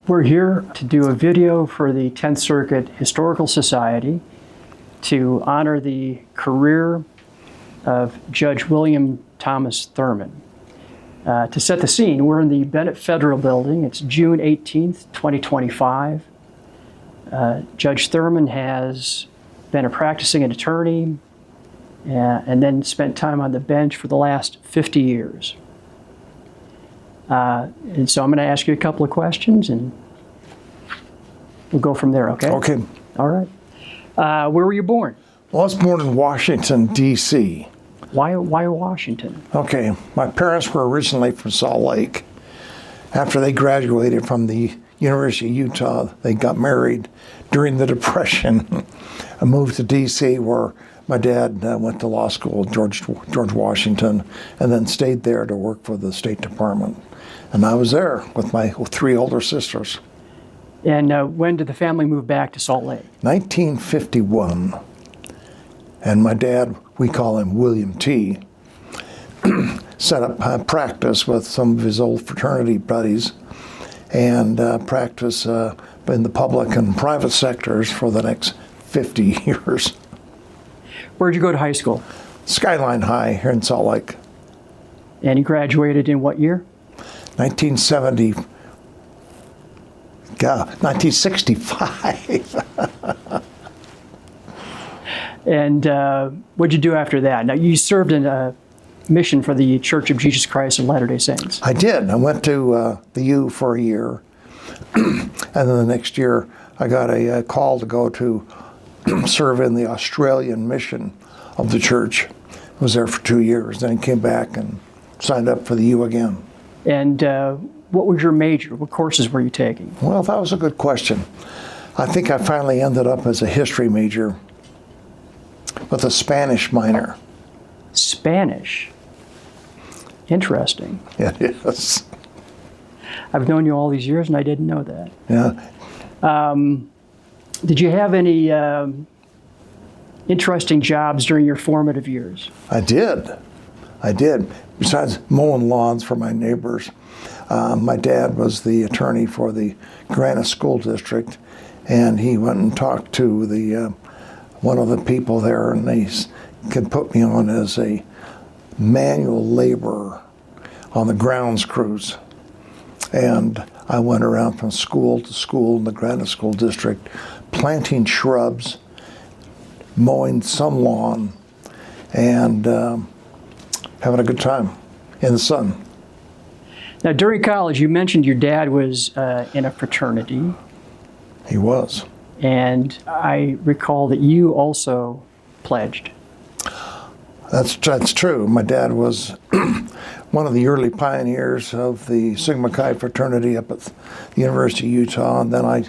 We're here to do a video for the 10th Circuit Historical Society to honor the career of Judge William Thomas Thurman. To set the scene, we're in the Bennett Federal Building. It's June 18th, 2025. Judge Thurman has been a practicing attorney and then spent time on the bench for the last 50 years. And so I'm going to ask you a couple of questions and we'll go from there, okay? Okay. All right. Where were you born? Well, I was born in Washington, D.C. Why Washington? Okay. My parents were originally from Salt Lake. After they graduated from the University of Utah, they got married during the Depression. I moved to D.C. where my dad went to law school, George Washington, and then stayed there to work for the State Department. And I was there with my three older sisters. And when did the family move back to Salt Lake? 1951. And my dad, we call him William T., set up a practice with some of his old fraternity buddies and practice in the public and private sectors for the next 50 years. Where'd you go to high school? Skyline High here in Salt Lake. And you graduated in what year? 1970. God, 1965. And what'd you do after that? Now, you served in a mission for the Church of Jesus Christ of Latter-day Saints. I did. I went to the U for a year. And then the next year, I got a call to go to serve in the Australian mission of the church. I was there for 2 years. Then I came back and signed up for the U again. And what was your major? What courses were you taking? Well, that was a good question. I think I finally ended up as a history major with a Spanish minor. Spanish? Interesting. It is. I've known you all these years and I didn't know that. Yeah. Did you have any interesting jobs during your formative years? I did. Besides mowing lawns for my neighbors, my dad was the attorney for the Granite School District, and he went and talked to the one of the people there, and they could put me on as a manual laborer on the grounds crews. And I went around from school to school in the Granite School District, planting shrubs, mowing some lawn, and having a good time in the sun. Now, during college, you mentioned your dad was in a fraternity. He was. And I recall that you also pledged. That's true. My dad was one of the early pioneers of the Sigma Chi fraternity up at the University of Utah, and then I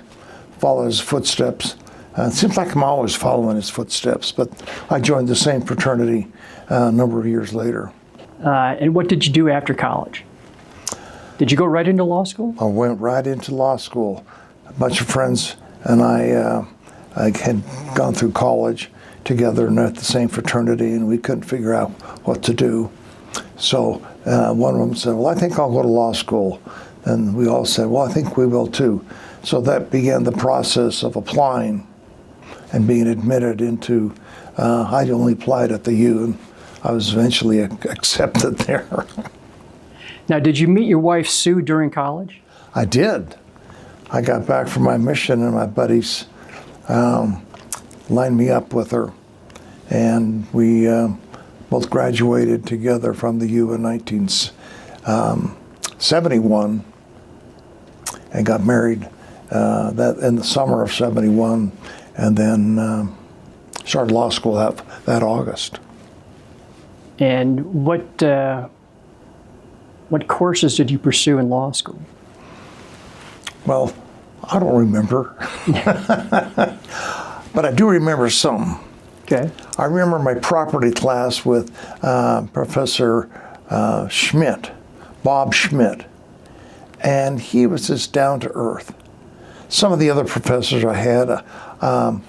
followed his footsteps. It seems like I'm always following his footsteps, but I joined the same fraternity a number of years later. And what did you do after college? Did you go right into law school? I went right into law school. A bunch of friends and I had gone through college together and at the same fraternity, and we couldn't figure out what to do. So one of them said, well, I think I'll go to law school. And we all said, well, I think we will too. So that began the process of applying and being admitted into, I only applied at the U, and I was eventually accepted there. Now, did you meet your wife, Sue, during college? I did. I got back from my mission, and my buddies lined me up with her. And we both graduated together from the U in 1971 and got married that in the summer of 71, and then started law school that August. And what courses did you pursue in law school? Well, I don't remember, but I do remember some. Okay. I remember my property class with Professor Schmidt, Bob Schmidt, and he was just down to earth. Some of the other professors I had, and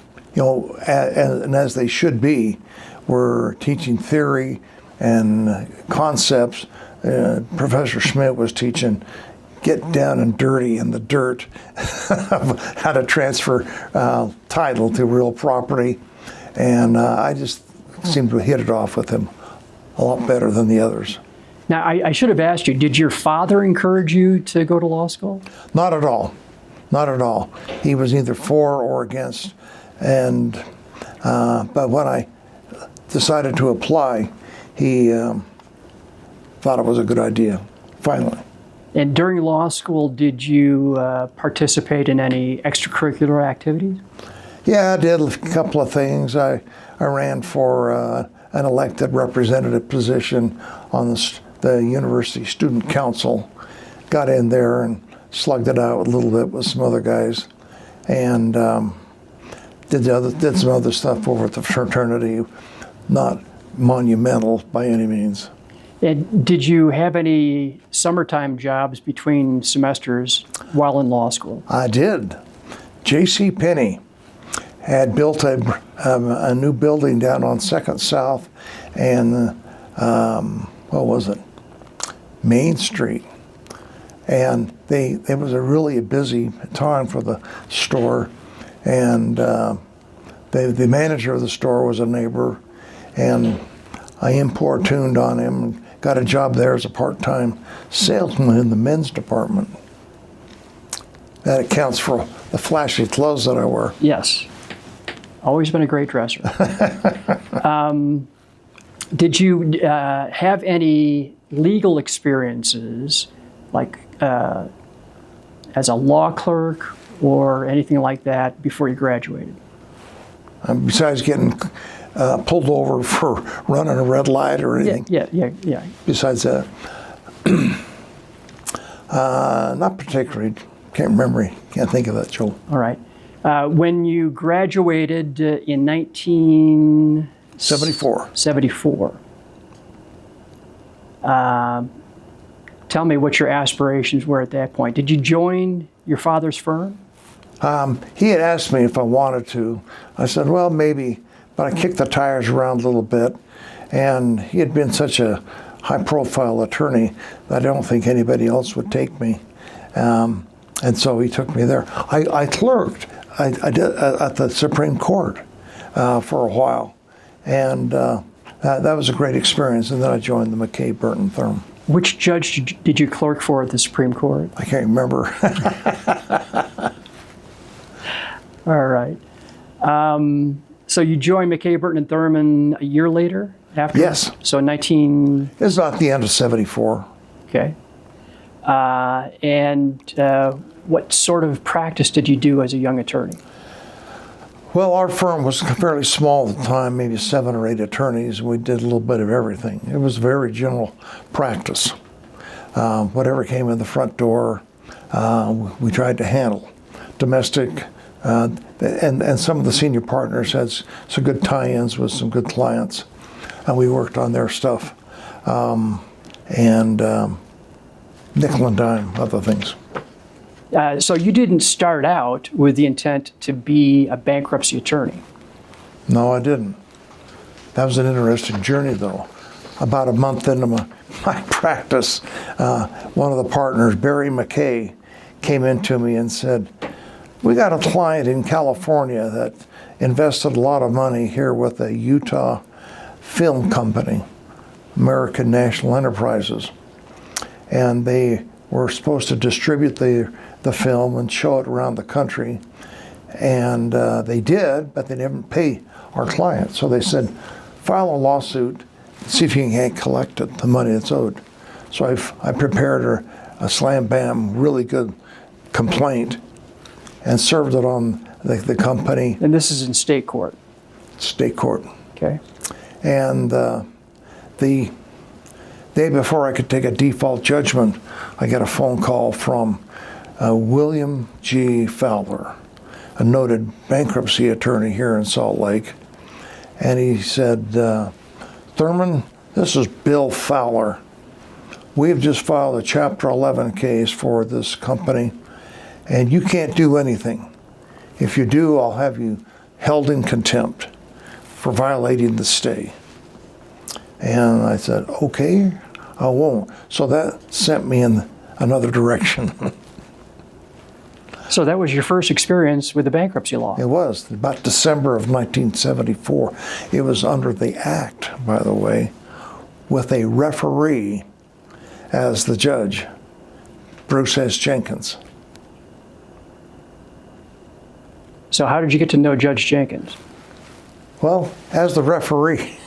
as they should be, were teaching theory and concepts. Professor Schmidt was teaching get down and dirty in the dirt of how to transfer title to real property. And I just seemed to hit it off with him a lot better than the others. Now, I should have asked you, did your father encourage you to go to law school? Not at all. Not at all. He was either for or against. And but when I decided to apply, he thought it was a good idea, finally. And during law school, did you participate in any extracurricular activities? Yeah, I did a couple of things. I ran for an elected representative position on the university student council. Got in there and slugged it out a little bit with some other guys, and did some other stuff over at the fraternity. Not monumental by any means. And did you have any summertime jobs between semesters while in law school? I did. J.C. Penney had built a new building down on 2nd South and, what was it, Main Street. And it was a really busy time for the store. And the manager of the store was a neighbor. And I importuned on him and got a job there as a part-time salesman in the men's department. That accounts for the flashy clothes that I wear. Yes. Always been a great dresser. Did you have any legal experiences, like as a law clerk or anything like that, before you graduated? Besides getting pulled over for running a red light or anything? Yeah. Besides that? Not particularly. Can't remember. Can't think of that, Joel. All right. When you graduated in 1974, tell me what your aspirations were at that point. Did you join your father's firm? He had asked me if I wanted to. I said, well, maybe, but I kicked the tires around a little bit, and he had been such a high-profile attorney that I don't think anybody else would take me. And so he took me there. I clerked. I did at the Supreme Court for a while, and that was a great experience. And then I joined the McKay Burton firm. Which judge did you clerk for at the Supreme Court? I can't remember. All right. So you joined McKay Burton and Thurman a year later? After? Yes. So 19... It's not the end of 74. Okay. And what sort of practice did you do as a young attorney? Well, our firm was fairly small at the time, maybe 7 or 8 attorneys, and we did a little bit of everything. It was very general practice. Whatever came in the front door, we tried to handle. Domestic, and some of the senior partners had some good tie-ins with some good clients, and we worked on their stuff. And nickel and dime, other things. So you didn't start out with the intent to be a bankruptcy attorney? No, I didn't. That was an interesting journey, though. About a month into my practice, one of the partners, Barry McKay, came into me and said, we got a client in California that invested a lot of money here with a Utah film company, American National Enterprises. And they were supposed to distribute the film and show it around the country. And they did, but they didn't pay our client. So they said, file a lawsuit, see if you can't collect it, the money that's owed. So I prepared a slam bam, really good complaint and served it on the company. And this is in state court? State court. Okay. And the day before I could take a default judgment, I got a phone call from William G. Fowler, a noted bankruptcy attorney here in Salt Lake. And he said, Thurman, this is Bill Fowler. We've just filed a Chapter 11 case for this company, and you can't do anything. If you do, I'll have you held in contempt for violating the stay. And I said, okay, I won't. So that sent me in another direction. So that was your first experience with the bankruptcy law. It was about December of 1974. It was under the Act, by the way, with a referee as the judge, Bruce S. Jenkins. So how did you get to know Judge Jenkins? Well, as the referee,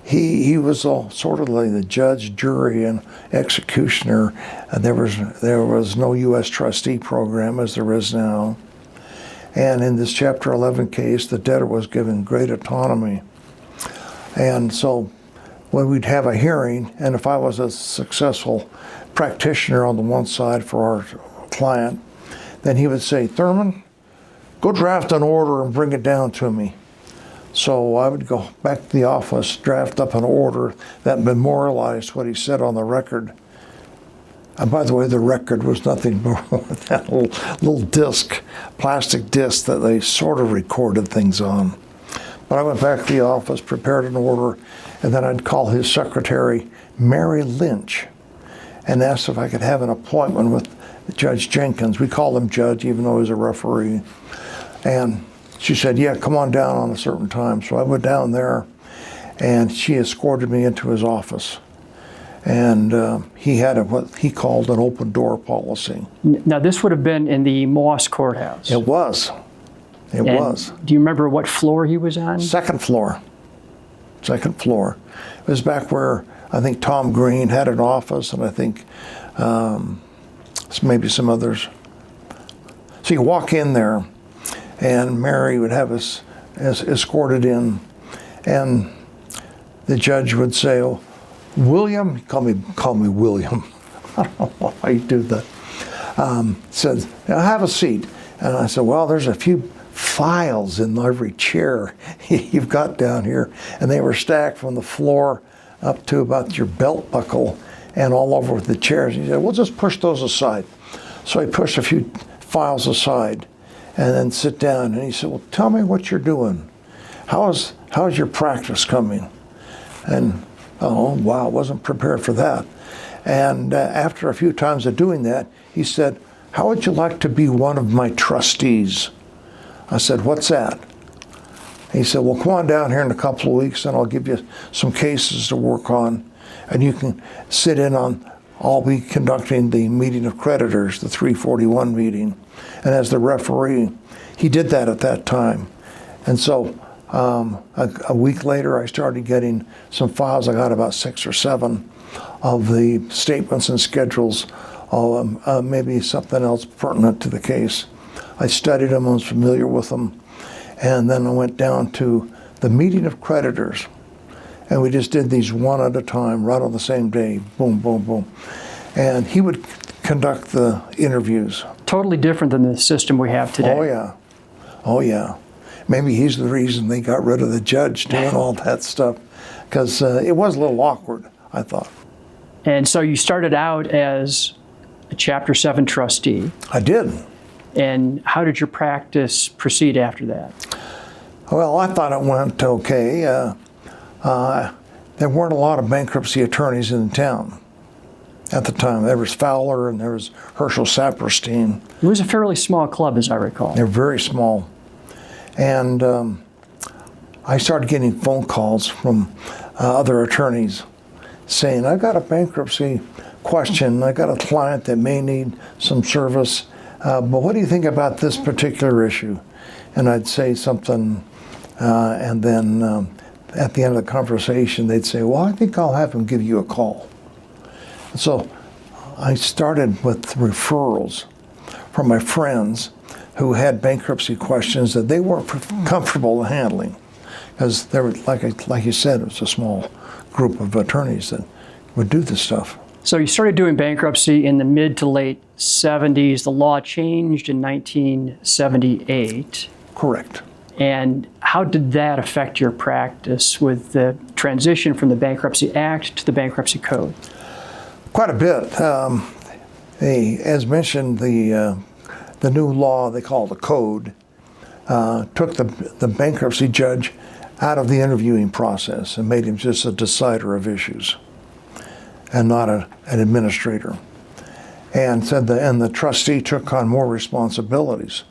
he was sort of like the judge, jury, and executioner. There was no U.S. trustee program as there is now. And in this Chapter 11 case, the debtor was given great autonomy. And so when we'd have a hearing, and if I was a successful practitioner on the one side for our client, then he would say, "Thurman, go draft an order and bring it down to me." So I would go back to the office, draft up an order that memorialized what he said on the record. And by the way, the record was nothing more than that little disc, plastic disc that they sort of recorded things on. But I went back to the office, prepared an order, and then I'd call his secretary, Mary Lynch, and asked if I could have an appointment with Judge Jenkins. We called him Judge, even though he was a referee. And she said, "Yeah, come on down on a certain time." So I went down there, and she escorted me into his office. And he had what he called an open door policy. Now, this would have been in the Moss Courthouse. It was. It was. Do you remember what floor he was on? Second floor. Second floor. It was back where I think Tom Green had an office, and I think maybe some others. So you walk in there, and Mary would have us escorted in, and the judge would say, "Oh, William," call me William. I don't know why you do that. Said, "Now have a seat." And I said, "Well, there's a few files in every chair you've got down here," and they were stacked from the floor up to about your belt buckle and all over the chairs. He said, "We'll just push those aside." So I pushed a few files aside and then sit down, and he said, "Well, tell me what you're doing. How's your practice coming?" And oh, wow, I wasn't prepared for that. And after a few times of doing that, he said, "How would you like to be one of my trustees?" I said, "What's that?" He said, "Well, come on down here in a couple of weeks, and I'll give you some cases to work on, and you can sit in on, I'll be conducting the meeting of creditors, the 341 meeting." And as the referee, he did that at that time. And so a week later, I started getting some files. I got about 6 or 7 of the statements and schedules, maybe something else pertinent to the case. I studied them, I was familiar with them. And then I went down to the meeting of creditors. And we just did these one at a time, right on the same day. Boom, boom, boom. And he would conduct the interviews. Totally different than the system we have today. Oh, yeah. Oh, yeah. Maybe he's the reason they got rid of the judge doing all that stuff, because it was a little awkward, I thought. And so you started out as a Chapter 7 trustee. I did. And how did your practice proceed after that? Well, I thought it went okay. There weren't a lot of bankruptcy attorneys in town at the time. There was Fowler and there was Herschel Saperstein. It was a fairly small club, as I recall. They're very small. And I started getting phone calls from other attorneys saying, "I've got a bankruptcy question. I got a client that may need some service, but what do you think about this particular issue?" And I'd say something, and then at the end of the conversation, they'd say, "Well, I think I'll have him give you a call." So I started with referrals from my friends who had bankruptcy questions that they weren't comfortable handling, because they were, like you said, it was a small group of attorneys that would do this stuff. So you started doing bankruptcy in the mid to late 70s. The law changed in 1978. Correct. And how did that affect your practice with the transition from the Bankruptcy Act to the Bankruptcy Code? Quite a bit. As mentioned, the new law they call the code took the bankruptcy judge out of the interviewing process and made him just a decider of issues and not an administrator. and said and the trustee took on more responsibilities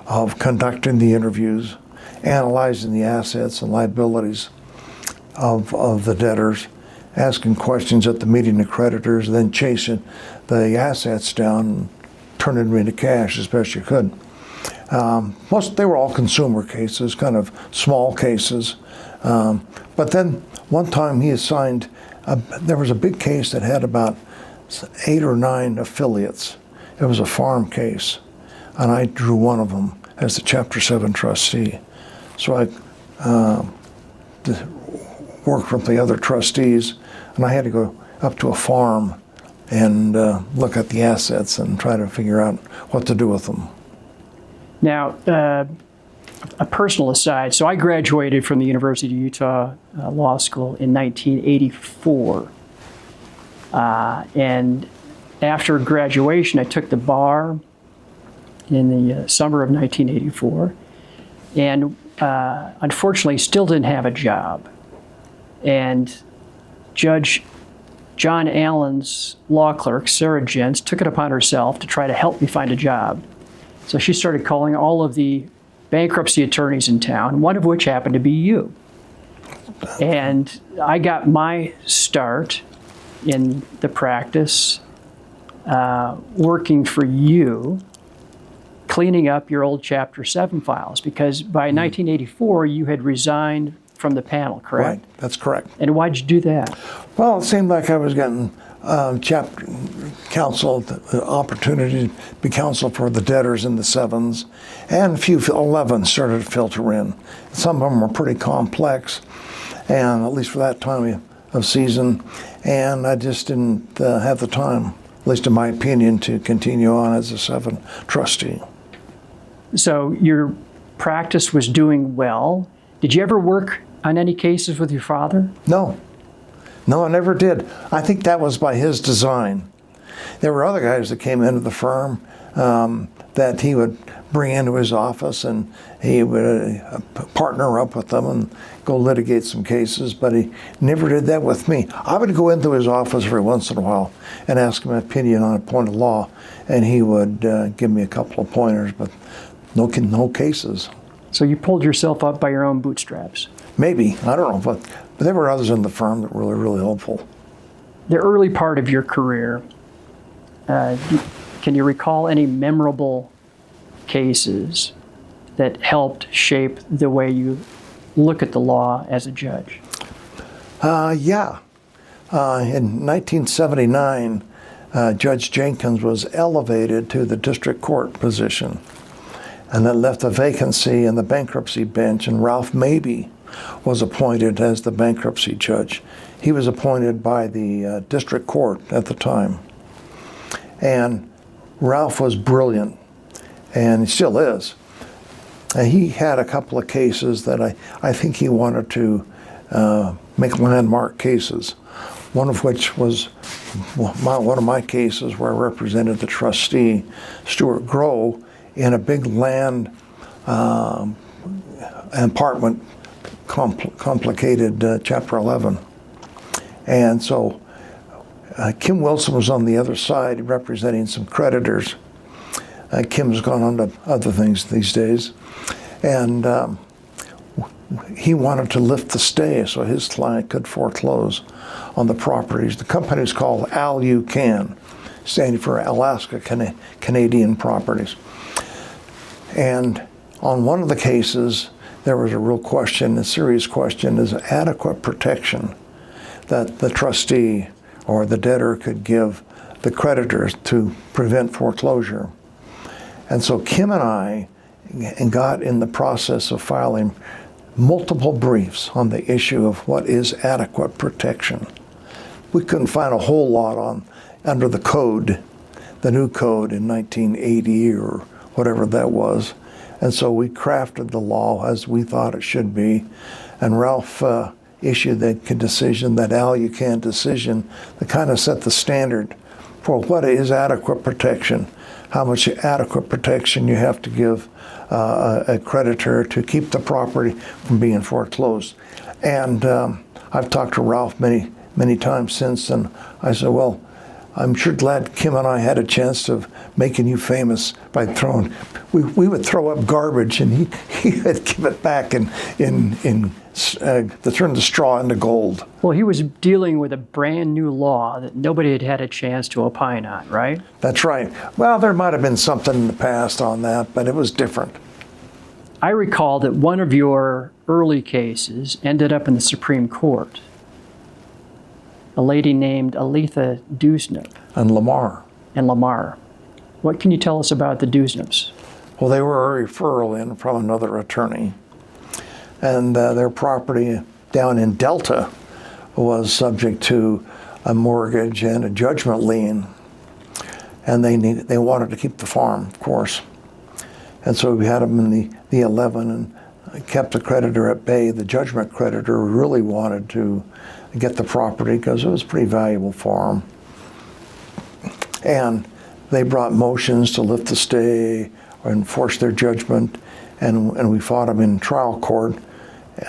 of conducting the interviews, analyzing the assets and liabilities of the debtors, asking questions at the meeting of creditors, then chasing the assets down and turning them into cash as best you could. They were all consumer cases, kind of small cases. But then one time he assigned, there was a big case that had about 8 or 9 affiliates. It was a farm case, and I drew one of them as the Chapter 7 trustee. So I worked with the other trustees, and I had to go up to a farm and look at the assets and try to figure out what to do with them. Now, a personal aside, so I graduated from the University of Utah Law School in 1984. And after graduation, I took the bar in the summer of 1984, and unfortunately still didn't have a job. And Judge John Allen's law clerk, Sarah Jentz, took it upon herself to try to help me find a job. So she started calling all of the bankruptcy attorneys in town, one of which happened to be you. And I got my start in the practice working for you, cleaning up your old Chapter 7 files, because by 1984 you had resigned from the panel, correct? Right, that's correct. And why'd you do that? Well, it seemed like I was getting chapter counsel, the opportunity to be counsel for the debtors in the 7s, and a few 11s started to filter in. Some of them were pretty complex, and at least for that time of season, and I just didn't have the time, at least in my opinion, to continue on as a 7 trustee. So your practice was doing well. Did you ever work on any cases with your father? No, I never did. I think that was by his design. There were other guys that came into the firm that he would bring into his office, and he would partner up with them and go litigate some cases, but he never did that with me. I would go into his office every once in a while and ask him an opinion on a point of law, and he would give me a couple of pointers, but no cases. So you pulled yourself up by your own bootstraps? Maybe, I don't know, but there were others in the firm that were really, really helpful. The early part of your career, can you recall any memorable cases that helped shape the way you look at the law as a judge? Yeah. In 1979, Judge Jenkins was elevated to the district court position, and that left a vacancy in the bankruptcy bench, and Ralph Mabee was appointed as the bankruptcy judge. He was appointed by the district court at the time. And Ralph was brilliant, and he still is. He had a couple of cases that I think he wanted to make landmark cases, one of which was one of my cases where I represented the trustee, Stuart Grow, in a big land apartment complicated Chapter 11. And so Kim Wilson was on the other side representing some creditors. Kim's gone on to other things these days. And he wanted to lift the stay so his client could foreclose on the properties. The company's called ALUCAN, standing for Alaska Canadian Properties. And on one of the cases, there was a real question, a serious question, is adequate protection that the trustee or the debtor could give the creditors to prevent foreclosure. And so Kim and I got in the process of filing multiple briefs on the issue of what is adequate protection. We couldn't find a whole lot under the code, the new code in 1980 or whatever that was. And so we crafted the law as we thought it should be. And Ralph issued the decision, that ALUCAN decision, that kind of set the standard for what is adequate protection, how much adequate protection you have to give a creditor to keep the property from being foreclosed. And I've talked to Ralph many times since, and I said, well, I'm sure glad Kim and I had a chance of making you famous by throwing. We would throw up garbage, and he would give it back to turn the straw into gold. Well, he was dealing with a brand new law that nobody had had a chance to opine on, right? That's right. Well, there might have been something in the past on that, but it was different. I recall that one of your early cases ended up in the Supreme Court. A lady named Aletha Dusnip. And Lamar. And Lamar. What can you tell us about the Dusnips? Well, they were a referral in from another attorney. And their property down in Delta was subject to a mortgage and a judgment lien. And they wanted to keep the farm, of course. And so we had them in the 11 and kept the creditor at bay. The judgment creditor really wanted to get the property because it was a pretty valuable farm. And they brought motions to lift the stay or enforce their judgment, and we fought them in trial court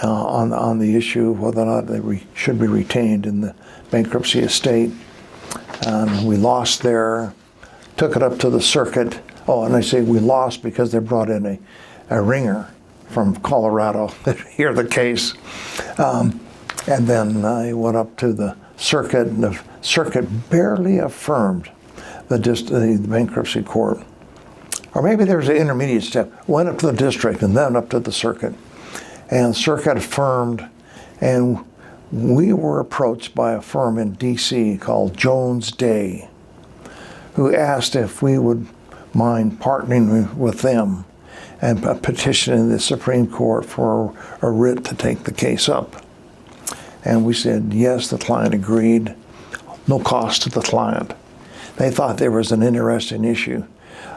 on the issue of whether or not they should be retained in the bankruptcy estate. We lost there, took it up to the circuit. Oh, and I say we lost because they brought in a ringer from Colorado to hear the case. And then I went up to the circuit, and the circuit barely affirmed the bankruptcy court. Or maybe there was an intermediate step. Went up to the district and then up to the circuit. And circuit affirmed, and we were approached by a firm in D.C. called Jones Day, who asked if we would mind partnering with them and petitioning the Supreme Court for a writ to take the case up. And we said yes, the client agreed, no cost to the client. They thought there was an interesting issue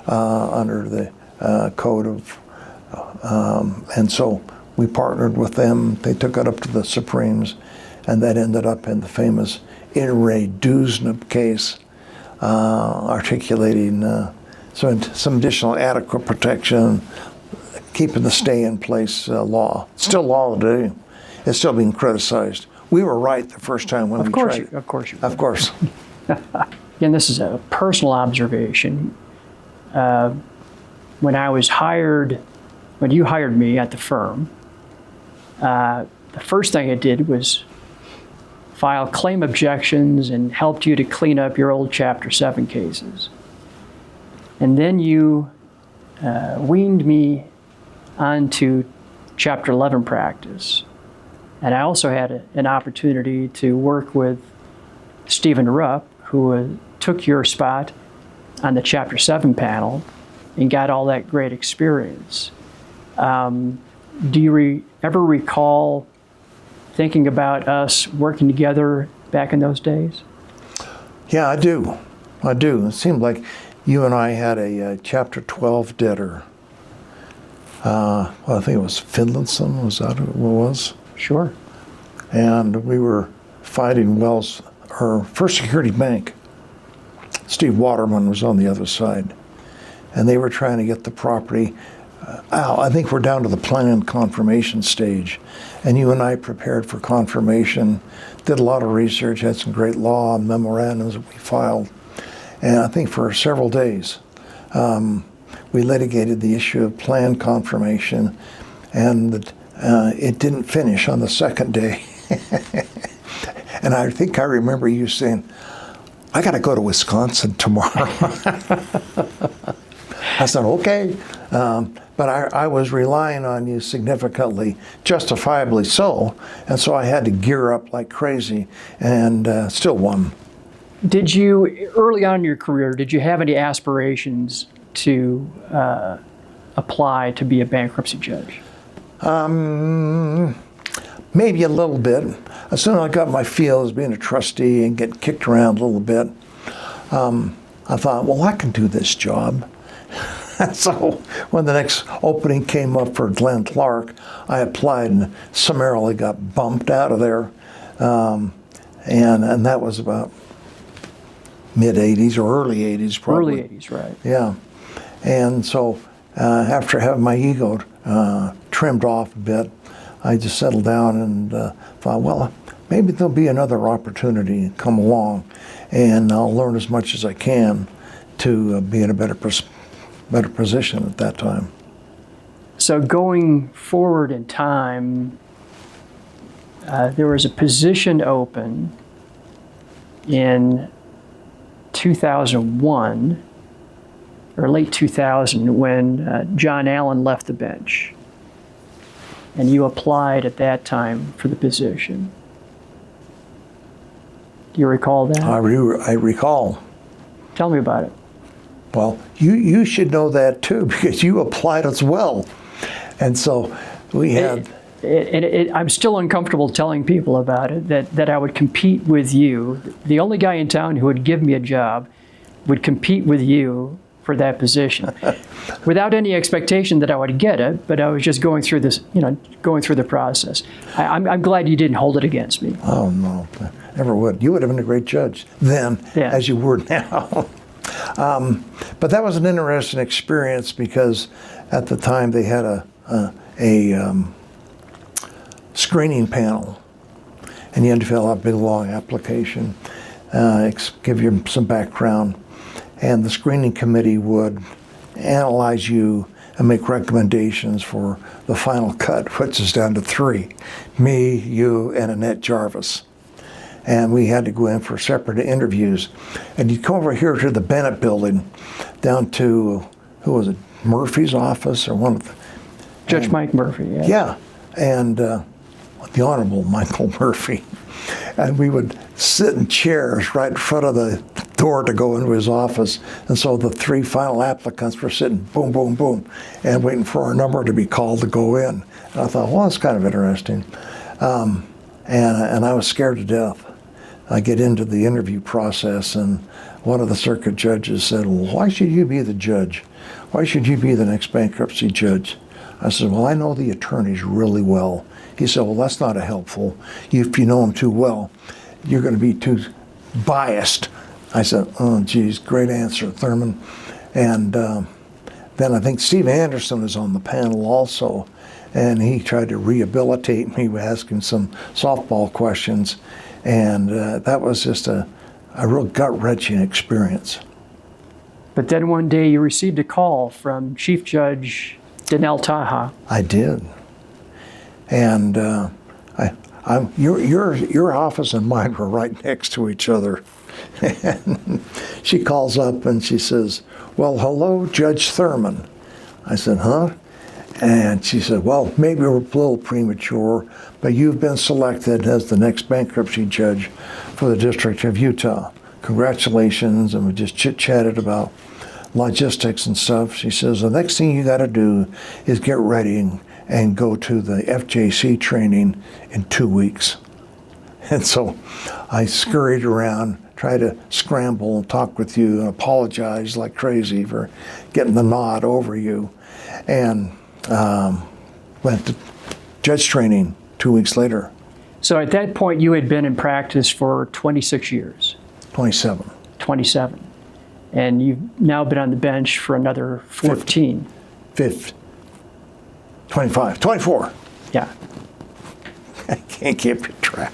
under the code of, and so we partnered with them. They took it up to the Supremes, and that ended up in the famous In re Dusnip case, articulating some additional adequate protection, keeping the stay in place law. Still law today. It's still being criticized. We were right the first time when we tried. Of course you were. Of course. Again, this is a personal observation. When I was hired, when you hired me at the firm, the first thing I did was file claim objections and helped you to clean up your old Chapter 7 cases. And then you weaned me onto Chapter 11 practice. And I also had an opportunity to work with Stephen Rupp, who took your spot on the Chapter 7 panel and got all that great experience. Do you ever recall thinking about us working together back in those days? Yeah, I do. It seemed like you and I had a Chapter 12 debtor. Well, I think it was Finlayson, was that who it was? Sure. And we were fighting our First Security Bank. Steve Waterman was on the other side. And they were trying to get the property. I think we're down to the plan confirmation stage. And you and I prepared for confirmation, did a lot of research, had some great law memorandums that we filed. And I think for several days, we litigated the issue of plan confirmation, and it didn't finish on the second day. And I think I remember you saying, I got to go to Wisconsin tomorrow. I said, okay. But I was relying on you significantly, justifiably so. And so I had to gear up like crazy, and still won. Did you, early on in your career, did you have any aspirations to apply to be a bankruptcy judge? Maybe a little bit. As soon as I got my feel as being a trustee and getting kicked around a little bit, I thought, well, I can do this job. So when the next opening came up for Glenn Clark, I applied and summarily got bumped out of there. And that was about mid-'80s or early 80s probably. Early 80s, right. Yeah. And so after having my ego trimmed off a bit, I just settled down and thought, well, maybe there'll be another opportunity to come along, and I'll learn as much as I can to be in a better position at that time. So going forward in time, there was a position open in 2001, or late 2000, when John Allen left the bench. And you applied at that time for the position. Do you recall that? I recall. Tell me about it. Well, you should know that too, because you applied as well. And so we had... I'm still uncomfortable telling people about it, that I would compete with you. The only guy in town who would give me a job would compete with you for that position, without any expectation that I would get it, but I was just going through this, going through the process. I'm glad you didn't hold it against me. Oh, no, never would. You would have been a great judge then, as you were now. But that was an interesting experience, because at the time they had a screening panel, and you had to fill out a big long application, give you some background, and the screening committee would analyze you and make recommendations for the final cut, which is down to 3, me, you, and Annette Jarvis. And we had to go in for separate interviews. And you'd come over here to the Bennett building, down to, who was it, Murphy's office, or one of the... Judge Mike Murphy, yeah. Yeah, and the Honorable Michael Murphy. And we would sit in chairs right in front of the door to go into his office. And so the 3 final applicants were sitting boom, boom, boom, and waiting for our number to be called to go in. And I thought, well, that's kind of interesting. And I was scared to death. I get into the interview process, and one of the circuit judges said, well, why should you be the judge? Why should you be the next bankruptcy judge? I said, well, I know the attorneys really well. He said, well, that's not helpful. If you know them too well, you're going to be too biased. I said, oh, geez, great answer, Thurman. And then I think Steve Anderson was on the panel also, and he tried to rehabilitate me by asking some softball questions. And that was just a real gut-wrenching experience. But then one day you received a call from Chief Judge Danell Taha. I did. And your office and mine were right next to each other. And she calls up and she says, well, hello, Judge Thurman. I said, huh? And she said, well, maybe we're a little premature, but you've been selected as the next bankruptcy judge for the District of Utah. Congratulations. And we just chit-chatted about logistics and stuff. She says, the next thing you got to do is get ready and go to the FJC training in 2 weeks. And so I scurried around, tried to scramble and talk with you and apologize like crazy for getting the nod over you. And went to judge training 2 weeks later. So at that point, you had been in practice for 26 years. 27. 27. And you've now been on the bench for another 14. 25. 24. Yeah. I can't keep track.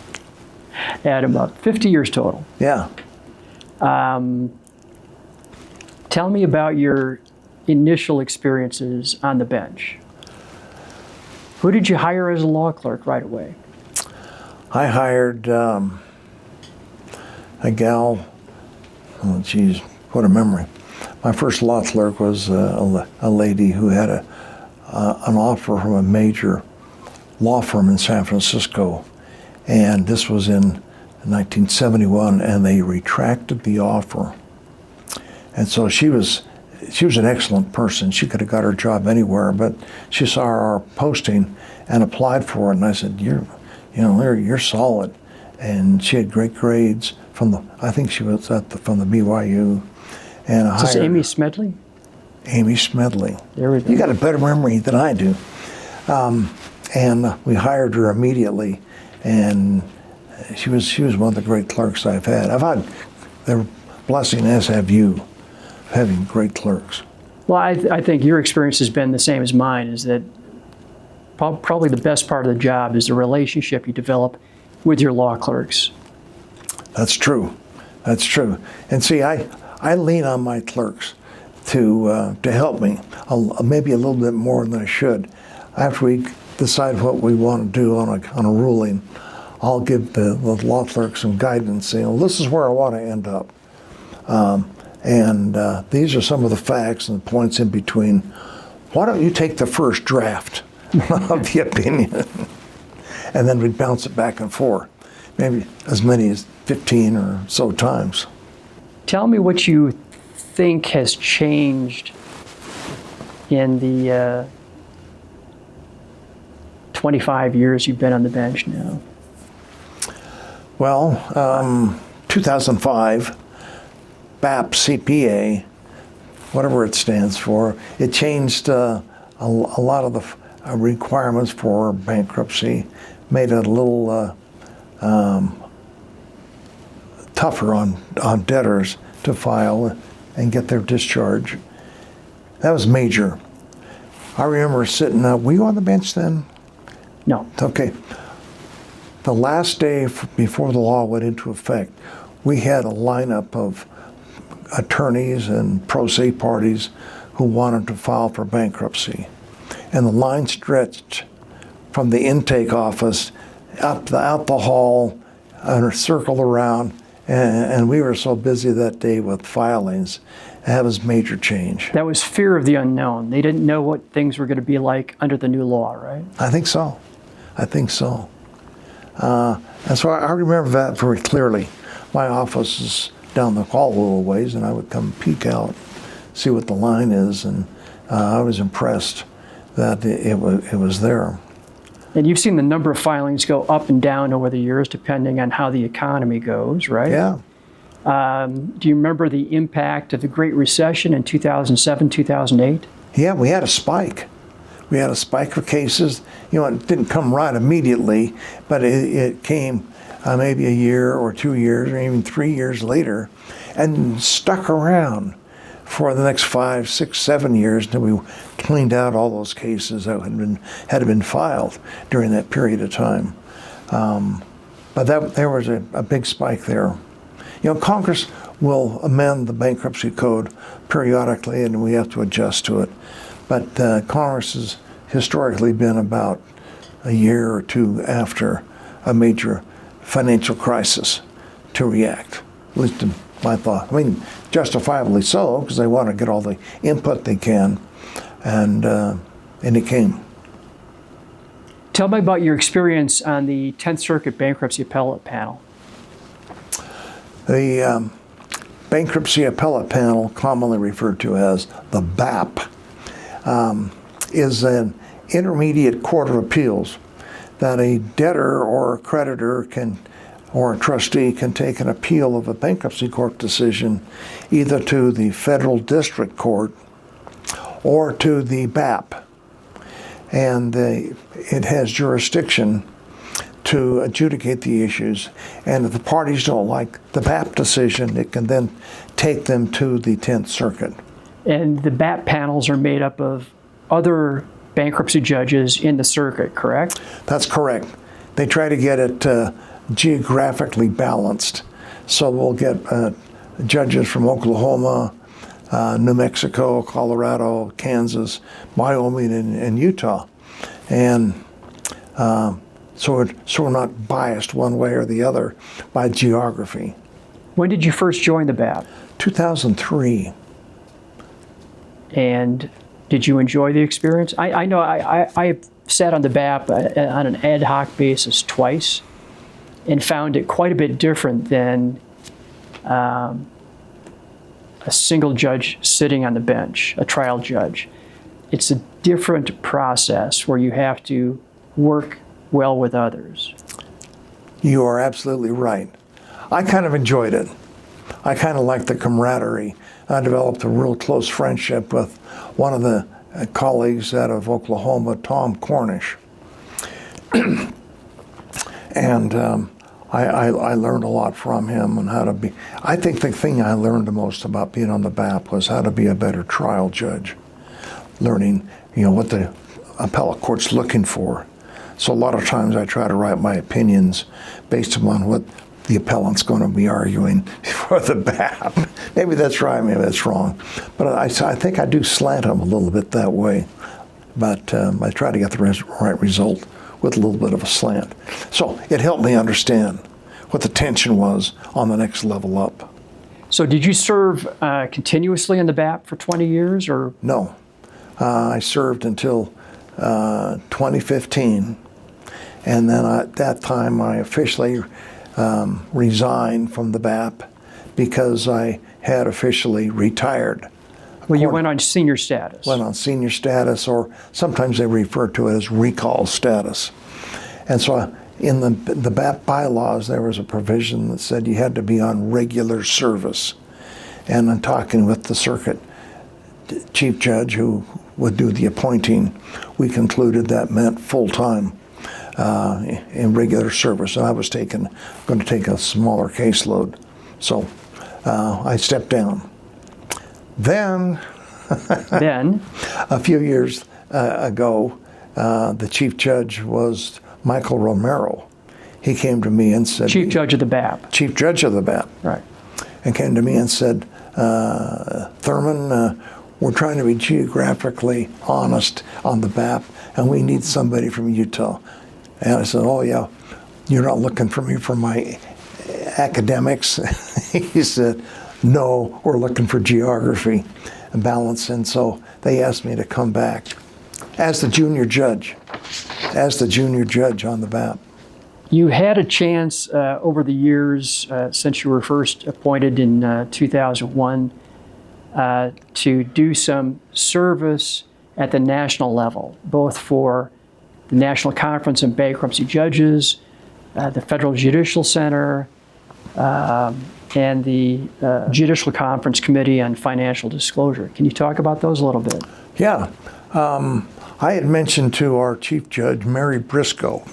Add them up. 50 years total. Yeah. Tell me about your initial experiences on the bench. Who did you hire as a law clerk right away? I hired a gal, oh geez, what a memory. My first law clerk was a lady who had an offer from a major law firm in San Francisco. And this was in 1971, and they retracted the offer. And so she was an excellent person. She could have got her job anywhere, but she saw our posting and applied for it. And I said, you're solid. And she had great grades I think she was from the BYU. And I Is this hired Amy Smedley? Amy Smedley. There we go. You got a better memory than I do. And we hired her immediately, and she was one of the great clerks I've had. I've had the blessing, as have you, having great clerks. Well, I think your experience has been the same as mine, is that probably the best part of the job is the relationship you develop with your law clerks. That's true. That's true. And see, I lean on my clerks to help me, maybe a little bit more than I should. After we decide what we want to do on a ruling, I'll give the law clerk some guidance, saying, well, this is where I want to end up. And these are some of the facts and the points in between. Why don't you take the first draft of the opinion? And then we'd bounce it back and forth, maybe as many as 15 or so times. Tell me what you think has changed in the 25 years you've been on the bench now. Well, 2005, BAP CPA, whatever it stands for, it changed a lot of the requirements for bankruptcy, made it a little tougher on debtors to file and get their discharge. That was major. I remember sitting, were you on the bench then? No. Okay. The last day before the law went into effect, we had a lineup of attorneys and pro se parties who wanted to file for bankruptcy. And the line stretched from the intake office out the hall and circled around. And we were so busy that day with filings. That was major change. That was fear of the unknown. They didn't know what things were going to be like under the new law, right? I think so. I think so. And so I remember that very clearly. My office is down the hall a little ways, and I would come peek out, see what the line is, and I was impressed that it was there. And you've seen the number of filings go up and down over the years depending on how the economy goes, right? Yeah. Do you remember the impact of the Great Recession in 2007, 2008? Yeah, we had a spike. We had a spike of cases. You know, it didn't come right immediately, but it came maybe a year or 2 years or even 3 years later and stuck around for the next 5, 6, 7 years until we cleaned out all those cases that had been filed during that period of time. But there was a big spike there. You know, Congress will amend the bankruptcy code periodically, and we have to adjust to it. But Congress has historically been about a year or two after a major financial crisis to react, at least in my thought. I mean, justifiably so, because they want to get all the input they can, and it came. Tell me about your experience on the 10th Circuit Bankruptcy Appellate Panel. The Bankruptcy Appellate Panel, commonly referred to as the BAP, is an intermediate court of appeals that a debtor or a creditor or a trustee can take an appeal of a bankruptcy court decision either to the federal district court or to the BAP. And it has jurisdiction to adjudicate the issues. And if the parties don't like the BAP decision, it can then take them to the 10th Circuit. And the BAP panels are made up of other bankruptcy judges in the circuit, correct? That's correct. They try to get it geographically balanced. So we'll get judges from Oklahoma, New Mexico, Colorado, Kansas, Wyoming, and Utah. And so we're not biased one way or the other by geography. When did you first join the BAP? 2003. And did you enjoy the experience? I know I sat on the BAP on an ad hoc basis twice and found it quite a bit different than a single judge sitting on the bench, a trial judge. It's a different process where you have to work well with others. You are absolutely right. I kind of enjoyed it. I kind of liked the camaraderie. I developed a real close friendship with one of the colleagues out of Oklahoma, Tom Cornish. And I learned a lot from him on how to be. I think the thing I learned the most about being on the BAP was how to be a better trial judge. Learning, what the appellate court's looking for, So a lot of times I try to write my opinions based upon what the appellant's going to be arguing for the BAP. Maybe that's right, maybe that's wrong. But I think I do slant them a little bit that way. But I try to get the right result with a little bit of a slant. So it helped me understand what the tension was on the next level up. So did you serve continuously in the BAP for 20 years, or? No. I served until 2015. And then at that time I officially resigned from the BAP because I had officially retired. Well, you went on senior status. Went on senior status, or sometimes they refer to it as recall status. And so in the BAP bylaws, there was a provision that said you had to be on regular service. And in talking with the circuit chief judge who would do the appointing, we concluded that meant full-time in regular service. And I was going to take a smaller caseload. So I stepped down. Then, a few years ago, the chief judge was Michael Romero. He came to me and said... Chief judge of the BAP. Chief judge of the BAP. Right. And came to me and said, Thurman, we're trying to be geographically honest on the BAP, and we need somebody from Utah. And I said, oh yeah, you're not looking for me for my academics? He said, no, we're looking for geography and balance. And so they asked me to come back as the junior judge on the BAP. You had a chance over the years since you were first appointed in 2001 to do some service at the national level, both for the National Conference of Bankruptcy Judges, the Federal Judicial Center, and the Judicial Conference Committee on Financial Disclosure. Can you talk about those a little bit? Yeah. I had mentioned to our Chief Judge, Mary Briscoe,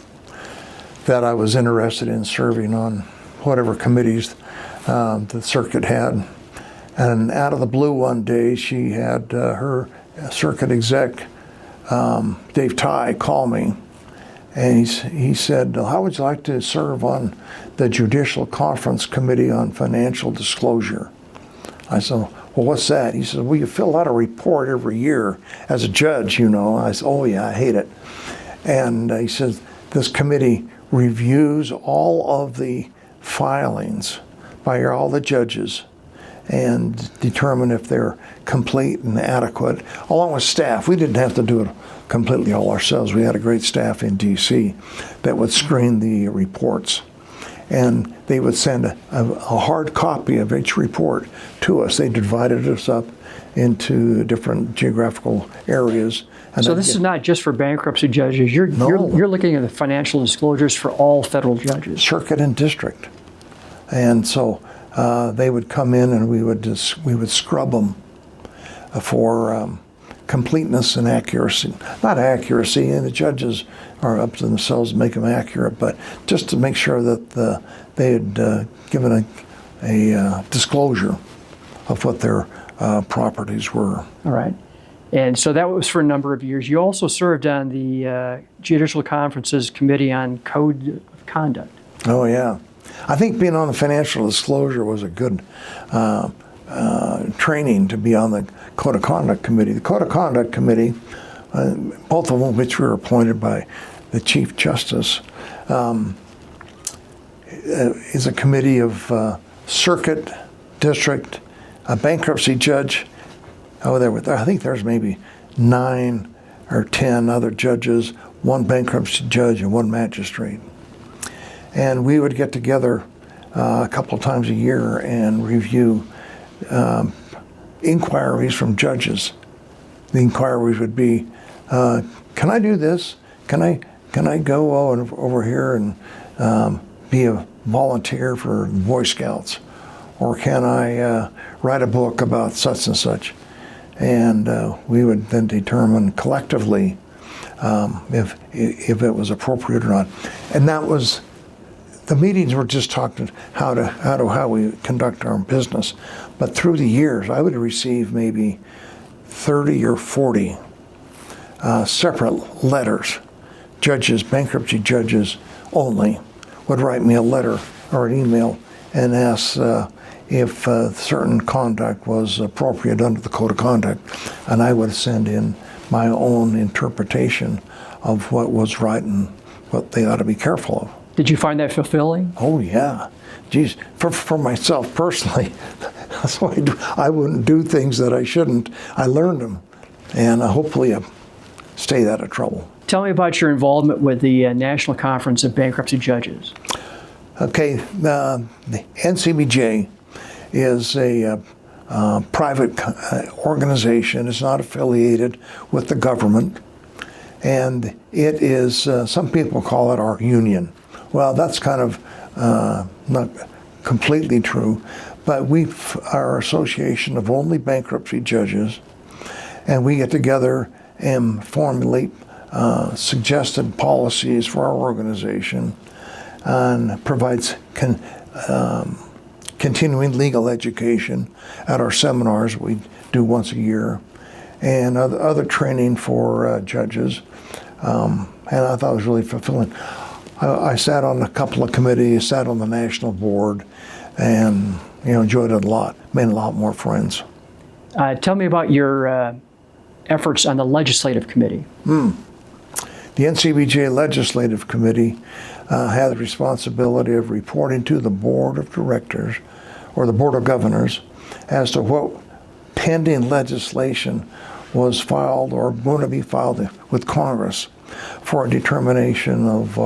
that I was interested in serving on whatever committees the circuit had. And out of the blue one day, she had her circuit exec, Dave Tye, call me. And he said, how would you like to serve on the Judicial Conference Committee on Financial Disclosure? I said, well, what's that? He said, well, you fill out a report every year as a judge, you know. I said, oh yeah, I hate it. And he says, this committee reviews all of the filings by all the judges and determine if they're complete and adequate, along with staff. We didn't have to do it completely all ourselves. We had a great staff in D.C. that would screen the reports. And they would send a hard copy of each report to us. They divided us up into different geographical areas. And so this is not just for bankruptcy judges. You're looking at the financial disclosures for all federal judges. Circuit and district. And so they would come in and we would scrub them for completeness and accuracy. Not accuracy, and the judges are up to themselves to make them accurate, but just to make sure that they had given a disclosure of what their properties were. All right. And so that was for a number of years. You also served on the Judicial Conference's Committee on Code of Conduct. Oh, yeah. I think being on the financial disclosure was a good training to be on the Code of Conduct Committee. The Code of Conduct Committee, both of them which were appointed by the Chief Justice, is a committee of circuit, district, a bankruptcy judge. I think there's maybe 9 or 10 other judges, 1 bankruptcy judge and 1 magistrate. And we would get together a couple of times a year and review inquiries from judges. The inquiries would be, can I do this? Can I go over here and be a volunteer for Boy Scouts? Or can I write a book about such and such? And we would then determine collectively if it was appropriate or not. And that was, the meetings were just talking how we conduct our business. But through the years, I would receive maybe 30 or 40 separate letters judges, bankruptcy judges only, would write me a letter or an email and ask if certain conduct was appropriate under the code of conduct, and I would send in my own interpretation of what was right and what they ought to be careful of. Did you find that fulfilling? Oh yeah, geez, for myself personally, that's why I wouldn't do things that I shouldn't. I learned them, and hopefully I stay out of trouble. Tell me about your involvement with the National Conference of Bankruptcy Judges. Okay, the NCBJ is a private organization. It's not affiliated with the government, and it is, some people call it our union. Well, that's kind of not completely true, but we are an association of only bankruptcy judges, and we get together and formulate suggested policies for our organization and provides continuing legal education at our seminars we do once a year, and other training for judges, and I thought it was really fulfilling. I sat on a couple of committees, sat on the national board, and enjoyed it a lot, made a lot more friends. Tell me about your efforts on the legislative committee. The NCBJ Legislative Committee had the responsibility of reporting to the Board of Directors or the Board of Governors as to what pending legislation was filed or going to be filed with Congress for a determination of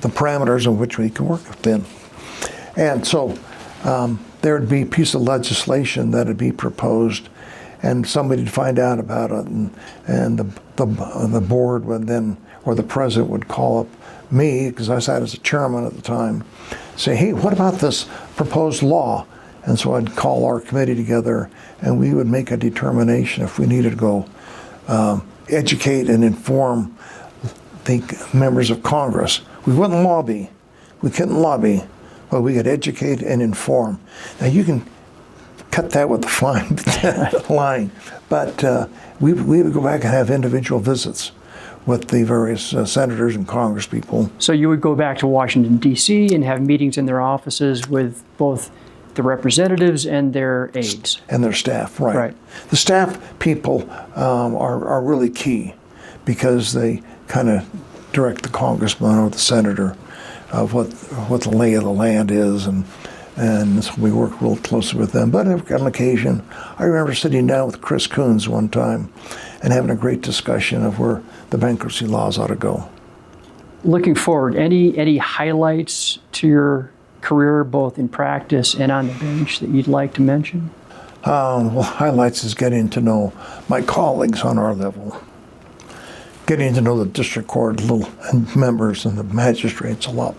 the parameters in which we can work within. And so there would be a piece of legislation that would be proposed, and somebody would find out about it, and the board would then, or the president would call up me, because I sat as a chairman at the time, say, hey, what about this proposed law? And so I'd call our committee together, and we would make a determination if we needed to go educate and inform the members of Congress. We wouldn't lobby. We couldn't lobby, but we could educate and inform. Now you can cut that with a fine line, but we would go back and have individual visits with the various senators and Congress people. So you would go back to Washington, D.C. and have meetings in their offices with both the representatives and their aides. And their staff, right. Right. The staff people are really key, because they kind of direct the congressman or the senator of what the lay of the land is, and so we work real closely with them. But on occasion, I remember sitting down with Chris Coons one time and having a great discussion of where the bankruptcy laws ought to go. Looking forward, any highlights to your career, both in practice and on the bench, that you'd like to mention? Well, highlights is getting to know my colleagues on our level, getting to know the district court and members and the magistrates a lot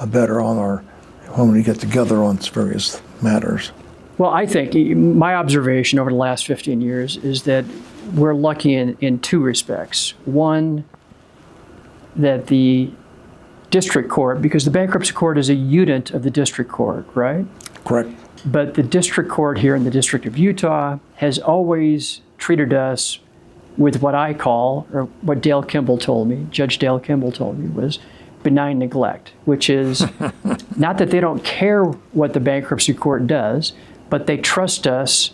better when we get together on various matters. Well, I think my observation over the last 15 years is that we're lucky in two respects. One, that the district court, because the bankruptcy court is a unit of the district court, right? Correct. But the district court here in the District of Utah has always treated us with what I call, or what Dale Kimball told me, Judge Dale Kimball told me, was benign neglect, which is not that they don't care what the bankruptcy court does, but they trust us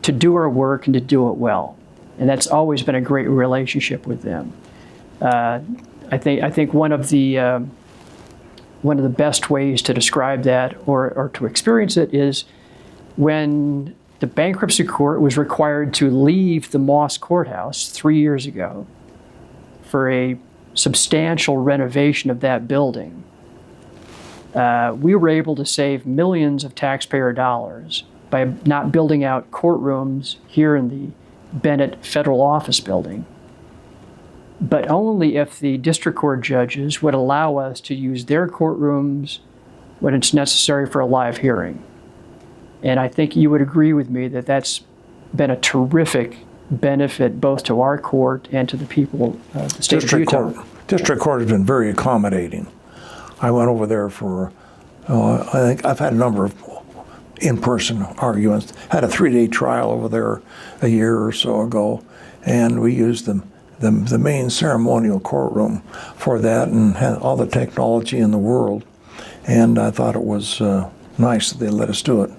to do our work and to do it well. And that's always been a great relationship with them. I think one of the best ways to describe that or to experience it is when the bankruptcy court was required to leave the Moss Courthouse 3 years ago for a substantial renovation of that building. We were able to save millions of taxpayer dollars by not building out courtrooms here in the Bennett Federal Office Building, but only if the district court judges would allow us to use their courtrooms when it's necessary for a live hearing. And I think you would agree with me that that's been a terrific benefit both to our court and to the people of the state of Utah. District court has been very accommodating. I went over there for, I think I've had a number of in-person arguments. Had a 3-day trial over there a year or so ago, and we used them the main ceremonial courtroom for that, and had all the technology in the world. And I thought it was nice that they let us do it.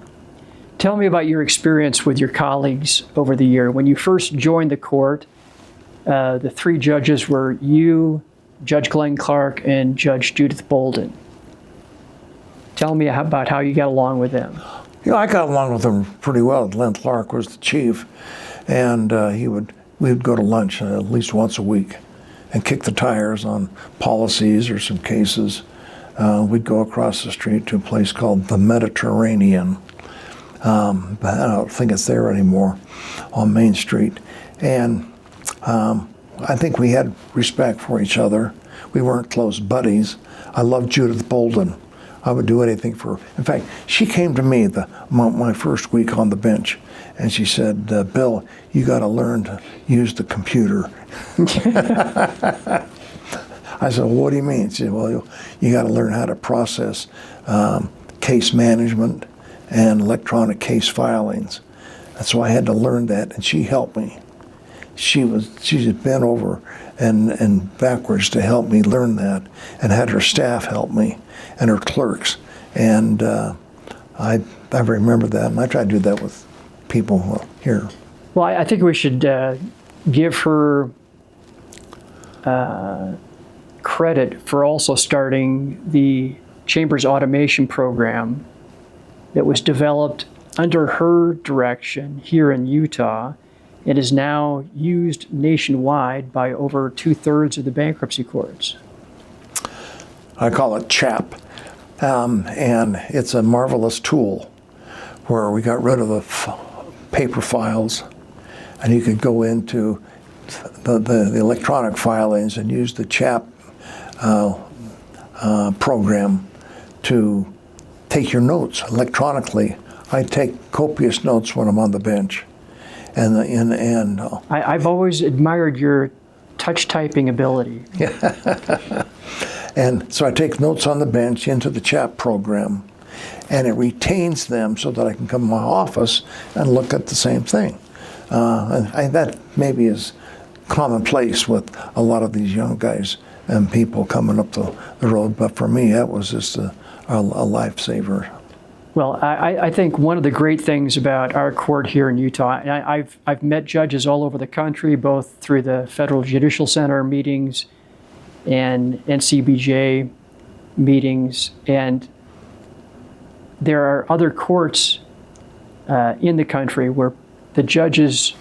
Tell me about your experience with your colleagues over the year. When you first joined the court, the three judges were you, Judge Glenn Clark, and Judge Judith Bolden. Tell me about how you got along with them. I got along with them pretty well. Glenn Clark was the chief, and we would go to lunch at least once a week and kick the tires on policies or some cases. We'd go across the street to a place called the Mediterranean. But I don't think it's there anymore, on Main Street. And I think we had respect for each other. We weren't close buddies. I loved Judith Bolden. I would do anything for her. In fact, she came to me my first week on the bench, and she said, Bill, you got to learn to use the computer. I said, well, what do you mean? She said, well, you got to learn how to process case management and electronic case filings. And so I had to learn that, and she helped me. She's bent over and backwards to help me learn that, and had her staff help me, and her clerks. And I remember that, and I try to do that with people here. Well, I think we should give her credit for also starting the Chamber's automation program that was developed under her direction here in Utah. It is now used nationwide by over 2/3 of the bankruptcy courts. I call it CHAP, and it's a marvelous tool where we got rid of the paper files, and you could go into the electronic filings and use the CHAP program to take your notes electronically. I take copious notes when I'm on the bench. I've always admired your touch typing ability. And so I take notes on the bench into the CHAP program, and it retains them so that I can come to my office and look at the same thing. And that maybe is commonplace with a lot of these young guys and people coming up the road, but for me, that was just a lifesaver. Well, I think one of the great things about our court here in Utah, and I've met judges all over the country, both through the Federal Judicial Center meetings and NCBJ meetings, and there are other courts in the country where the judges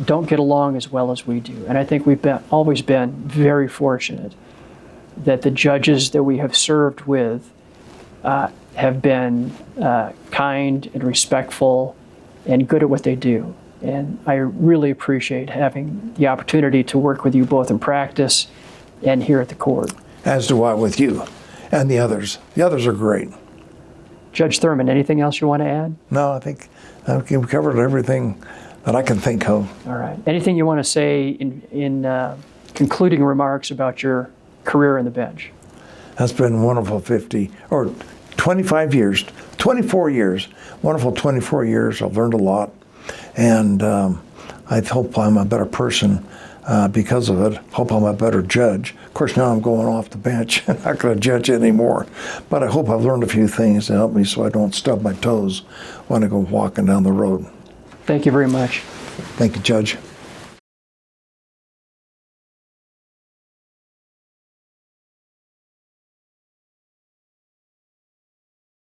don't get along as well as we do. And I think we've always been very fortunate that the judges that we have served with have been kind and respectful and good at what they do. And I really appreciate having the opportunity to work with you both in practice and here at the court. As do I with you and the others. The others are great. Judge Thurman, anything else you want to add? No, I think we've covered everything that I can think of. All right. Anything you want to say in concluding remarks about your career on the bench? That's been wonderful 25 years, 24 years, wonderful 24 years. I've learned a lot, and I hope I'm a better person because of it. Hope I'm a better judge. Of course, now I'm going off the bench. I'm not going to judge anymore, but I hope I've learned a few things to help me so I don't stub my toes when I go walking down the road. Thank you very much. Thank you, Judge.